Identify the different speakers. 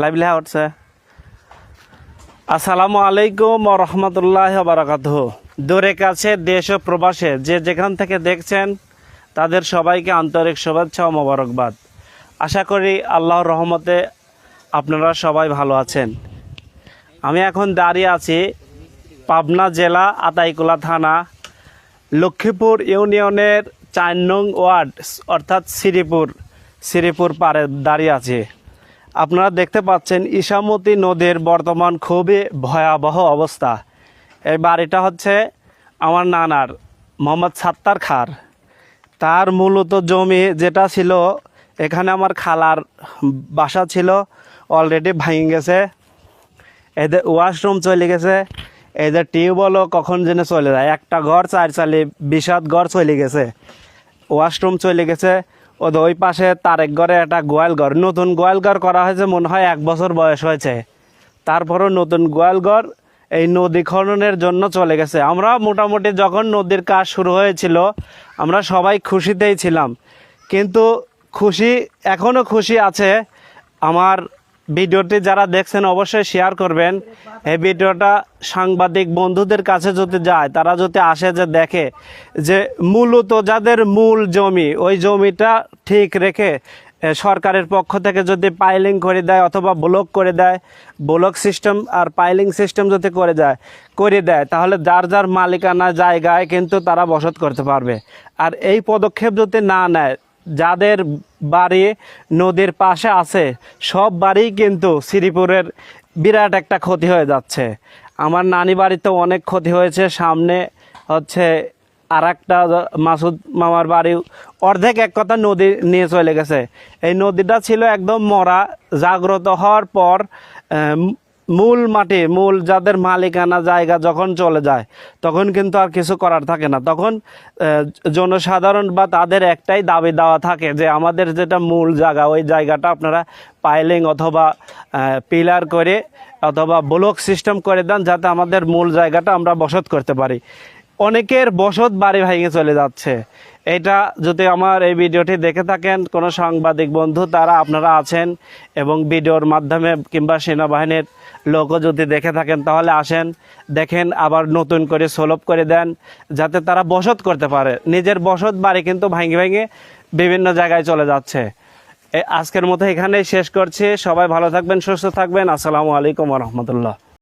Speaker 1: Live লেখা উঠছে। আসসালামু আলাইকুম ওয়া রাহমাতুল্লাহি ওয়া বারাকাতুহু। দূরে কাছে দেশ ও প্রবাসে যে যেখান থেকে দেখছেন তাদের সবাইকে আন্তরিক শুভেচ্ছা ও মোবারকবাদ। আশা করি আল্লাহর রহমতে আপনারা সবাই ভালো আছেন। আমি এখন দাঁড়িয়ে আছি পাবনা জেলা আতাইকুলা থানা লক্ষ্মীপুর ইউনিয়নের 4 নং ওয়ার্ড অর্থাৎ শ্রীপুর পাড়ে দাঁড়িয়ে আছি। আপনারা দেখতে পাচ্ছেন ইসামতি নদীর বর্তমান খুবই ভয়াবহ অবস্থা। এই বাড়িটা হচ্ছে আমার নানার মোহাম্মদ সাত্তার খার। তার মূলত জমি যেটা ছিল, এখানে আমার খালার বাসা ছিল, অলরেডি ভেঙে গেছে। এদের ওয়াশরুম চলে গেছে, এদের টিউবওয়েলও কখন যেন চলে যায়। একটা ঘর 4 চালি 20 ঘর চলে গেছে, ওয়াশরুম চলে গেছে। ওদের ওই পাশে তারেক ঘরে একটা গোয়াল ঘর, নতুন গোয়াল ঘর করা হয়েছে, মনে হয় 1 বছর বয়স হয়েছে। তারপরও নতুন গোয়াল ঘর এই নদী খননের জন্য চলে গেছে। আমরা মোটামুটি যখন নদীর কাজ শুরু হয়েছিল আমরা সবাই খুশিতেই ছিলাম, কিন্তু খুশি এখনও খুশি আছে। আমার ভিডিওটি যারা দেখছেন অবশ্যই শেয়ার করবেন। এই ভিডিওটা সাংবাদিক বন্ধুদের কাছে যদি যায়, তারা যদি আসে যে দেখে যে মূলত যাদের মূল জমি, ওই জমিটা ঠিক রেখে সরকারের পক্ষ থেকে যদি পাইলিং করে দেয় অথবা ব্লক করে দেয়, ব্লক সিস্টেম আর পাইলিং সিস্টেম যদি করে দেয় তাহলে যার যার মালিকানা জায়গায় কিন্তু তারা বসত করতে পারবে। আর এই পদক্ষেপ যদি না নেয়, যাদের বাড়ি নদীর পাশে আছে সব বাড়ি কিন্তু শ্রীপুরের বিরাট একটা ক্ষতি হয়ে যাচ্ছে। আমার নানি বাড়িতে অনেক ক্ষতি হয়েছে। সামনে হচ্ছে আর একটা মাসুদ মামার বাড়ি, অর্ধেক এক কথা নদী নিয়ে চলে গেছে। এই নদীটা ছিল একদম মরা। জাগ্রত হওয়ার পর মূল মাটি, মূল যাদের মালিকানা জায়গা যখন চলে যায় তখন কিন্তু আর কিছু করার থাকে না। তখন জনসাধারণ বা তাদের একটাই দাবি দেওয়া থাকে যে আমাদের যেটা মূল জায়গা, ওই জায়গাটা আপনারা পাইলিং অথবা পিলার করে অথবা ব্লক সিস্টেম করে দেন, যাতে আমাদের মূল জায়গাটা আমরা বসত করতে পারি। অনেকের বসত বাড়ি ভেঙে চলে যাচ্ছে। এটা যদি আমার এই ভিডিওটি দেখে থাকেন কোনো সাংবাদিক বন্ধু, তারা আপনারা আছেন এবং ভিডিওর মাধ্যমে কিংবা সেনাবাহিনীর লোকও যদি দেখে থাকেন, তাহলে আসেন দেখেন, আবার নতুন করে সলভ করে দেন যাতে তারা বসত করতে পারে। নিজের বসত বাড়ি কিন্তু ভেঙে বিভিন্ন জায়গায় চলে যাচ্ছে। আজকের মতো এখানেই শেষ করছি। সবাই ভালো থাকবেন, সুস্থ থাকবেন। আসসালামু আলাইকুম ওয়া রাহমাতুল্লাহ।